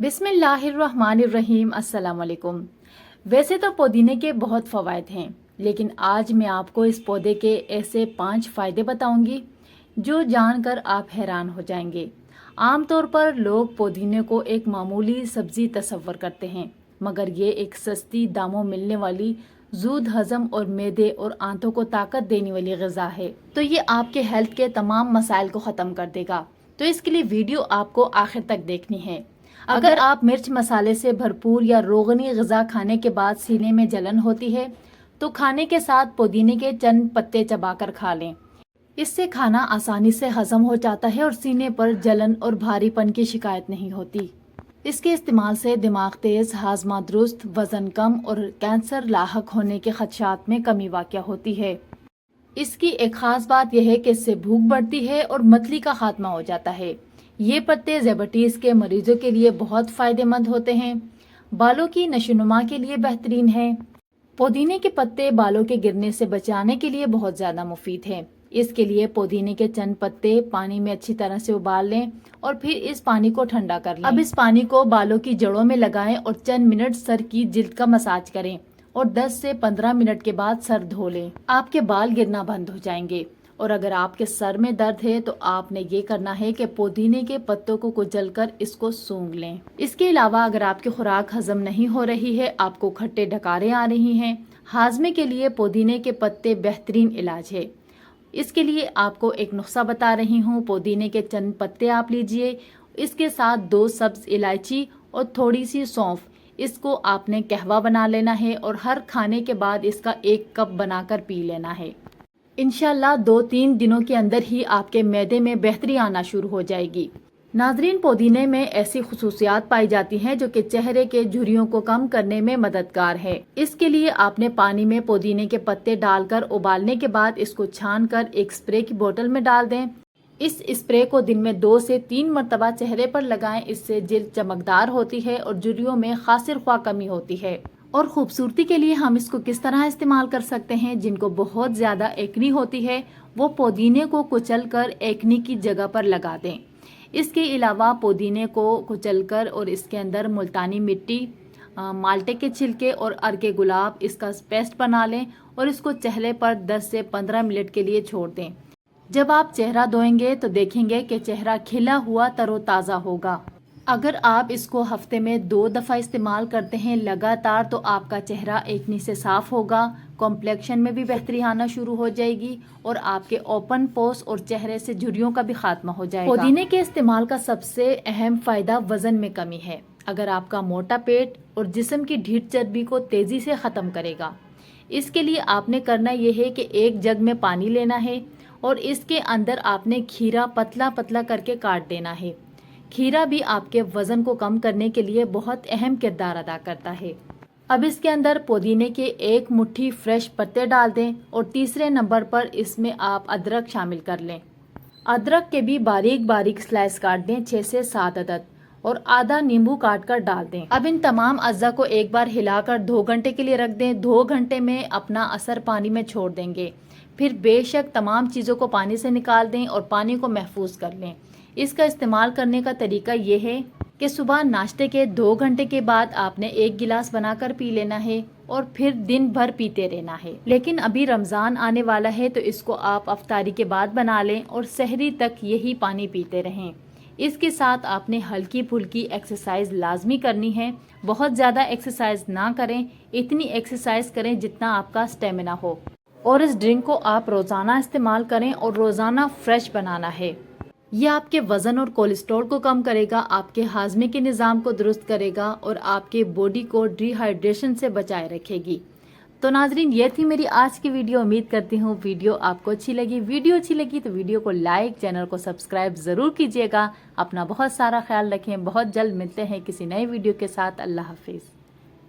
بسم اللہ الرحمن الرحیم۔ السلام علیکم۔ ویسے تو پودینے کے بہت فوائد ہیں، لیکن آج میں آپ کو اس پودے کے ایسے 5 فائدے بتاؤں گی جو جان کر آپ حیران ہو جائیں گے۔ عام طور پر لوگ پودینے کو ایک معمولی سبزی تصور کرتے ہیں، مگر یہ ایک سستی داموں ملنے والی، زود ہضم اور معدے اور آنتوں کو طاقت دینے والی غذا ہے۔ تو یہ آپ کے ہیلتھ کے تمام مسائل کو ختم کر دے گا، تو اس کے لیے ویڈیو آپ کو آخر تک دیکھنی ہے۔ اگر آپ مرچ مسالے سے بھرپور یا روغنی غذا کھانے کے بعد سینے میں جلن ہوتی ہے تو کھانے کے ساتھ پودینے کے چند پتے چبا کر کھا لیں۔ اس سے کھانا آسانی سے ہضم ہو جاتا ہے اور سینے پر جلن اور بھاری پن کی شکایت نہیں ہوتی۔ اس کے استعمال سے دماغ تیز، ہاضمہ درست، وزن کم اور کینسر لاحق ہونے کے خدشات میں کمی واقع ہوتی ہے۔ اس کی ایک خاص بات یہ ہے کہ اس سے بھوک بڑھتی ہے اور متلی کا خاتمہ ہو جاتا ہے۔ یہ پتے ذیابیطس کے مریضوں کے لیے بہت فائدہ مند ہوتے ہیں۔ بالوں کی نشوونما کے لیے بہترین ہے۔ پودینے کے پتے بالوں کے گرنے سے بچانے کے لیے بہت زیادہ مفید ہیں۔ اس کے لیے پودینے کے چند پتے پانی میں اچھی طرح سے ابال لیں اور پھر اس پانی کو ٹھنڈا کر لیں۔ اب اس پانی کو بالوں کی جڑوں میں لگائیں اور چند منٹ سر کی جلد کا مساج کریں اور 10 سے 15 منٹ کے بعد سر دھو لیں۔ آپ کے بال گرنا بند ہو جائیں گے۔ اور اگر آپ کے سر میں درد ہے تو آپ نے یہ کرنا ہے کہ پودینے کے پتوں کو کچل کر اس کو سونگھ لیں۔ اس کے علاوہ اگر آپ کی خوراک ہضم نہیں ہو رہی ہے، آپ کو کھٹے ڈکاریں آ رہی ہیں، ہاضمے کے لیے پودینے کے پتے بہترین علاج ہے۔ اس کے لیے آپ کو ایک نسخہ بتا رہی ہوں۔ پودینے کے چند پتے آپ لیجئے، اس کے ساتھ 2 سبز الائچی اور تھوڑی سی سونف۔ اس کو آپ نے قہوہ بنا لینا ہے اور ہر کھانے کے بعد اس کا 1 کپ بنا کر پی لینا ہے۔ انشاءاللہ 2-3 دنوں کے اندر ہی آپ کے معدے میں بہتری آنا شروع ہو جائے گی۔ ناظرین، پودینے میں ایسی خصوصیات پائی جاتی ہیں جو کہ چہرے کے جھریوں کو کم کرنے میں مددگار ہے۔ اس کے لیے آپ نے پانی میں پودینے کے پتے ڈال کر ابالنے کے بعد اس کو چھان کر ایک اسپرے کی بوتل میں ڈال دیں۔ اس اسپرے کو دن میں 2 سے 3 مرتبہ چہرے پر لگائیں۔ اس سے جلد چمکدار ہوتی ہے اور جھریوں میں خاصر خواہ کمی ہوتی ہے۔ اور خوبصورتی کے لیے ہم اس کو کس طرح استعمال کر سکتے ہیں؟ جن کو بہت زیادہ ایکنی ہوتی ہے وہ پودینے کو کچل کر ایکنی کی جگہ پر لگا دیں۔ اس کے علاوہ پودینے کو کچل کر اور اس کے اندر ملتانی مٹی، مالٹے کے چھلکے اور ارک گلاب اس کا پیسٹ بنا لیں اور اس کو چہرے پر 10 سے 15 منٹ کے لیے چھوڑ دیں۔ جب آپ چہرہ دھوئیں گے تو دیکھیں گے کہ چہرہ کھلا ہوا تر و تازہ ہوگا۔ اگر آپ اس کو ہفتے میں 2 دفعہ استعمال کرتے ہیں لگاتار تو آپ کا چہرہ ایکنی سے صاف ہوگا، کمپلیکشن میں بھی بہتری آنا شروع ہو جائے گی اور آپ کے اوپن پوس اور چہرے سے جھریوں کا بھی خاتمہ ہو جائے گا۔ پودینے کے استعمال کا سب سے اہم فائدہ وزن میں کمی ہے۔ اگر آپ کا موٹا پیٹ اور جسم کی ڈھیٹ چربی کو تیزی سے ختم کرے گا۔ اس کے لیے آپ نے کرنا یہ ہے کہ ایک جگ میں پانی لینا ہے اور اس کے اندر آپ نے کھیرا پتلا پتلا کر کے کاٹ دینا ہے۔ کھیرا بھی آپ کے وزن کو کم کرنے کے لیے بہت اہم کردار ادا کرتا ہے۔ اب اس کے اندر پودینے کے 1 مٹھی فریش پتے ڈال دیں اور تیسرے نمبر پر اس میں آپ ادرک شامل کر لیں۔ ادرک کے بھی باریک باریک سلائس کاٹ دیں، 6 سے 7 عدد، اور آدھا نیمبو کاٹ کر ڈال دیں۔ اب ان تمام اجزاء کو ایک بار ہلا کر 2 گھنٹے کے لیے رکھ دیں۔ 2 گھنٹے میں اپنا اثر پانی میں چھوڑ دیں گے۔ پھر بے شک تمام چیزوں کو پانی سے نکال دیں اور پانی کو محفوظ کر لیں۔ اس کا استعمال کرنے کا طریقہ یہ ہے کہ صبح ناشتے کے 2 گھنٹے کے بعد آپ نے 1 گلاس بنا کر پی لینا ہے اور پھر دن بھر پیتے رہنا ہے۔ لیکن ابھی رمضان آنے والا ہے تو اس کو آپ افطاری کے بعد بنا لیں اور سحری تک یہی پانی پیتے رہیں۔ اس کے ساتھ آپ نے ہلکی پھلکی ایکسرسائز لازمی کرنی ہے۔ بہت زیادہ ایکسرسائز نہ کریں، اتنی ایکسرسائز کریں جتنا آپ کا اسٹیمنا ہو۔ اور اس ڈرنک کو آپ روزانہ استعمال کریں اور روزانہ فریش بنانا ہے۔ یہ آپ کے وزن اور کولیسٹرول کو کم کرے گا، آپ کے ہاضمے کے نظام کو درست کرے گا اور آپ کے باڈی کو ڈی ہائیڈریشن سے بچائے رکھے گی۔ تو ناظرین، یہ تھی میری آج کی ویڈیو۔ امید کرتی ہوں ویڈیو آپ کو اچھی لگی۔ ویڈیو اچھی لگی تو ویڈیو کو لائک، چینل کو سبسکرائب ضرور کیجیے گا۔ اپنا بہت سارا خیال رکھیں۔ بہت جلد ملتے ہیں کسی نئے ویڈیو کے ساتھ۔ اللہ حافظ۔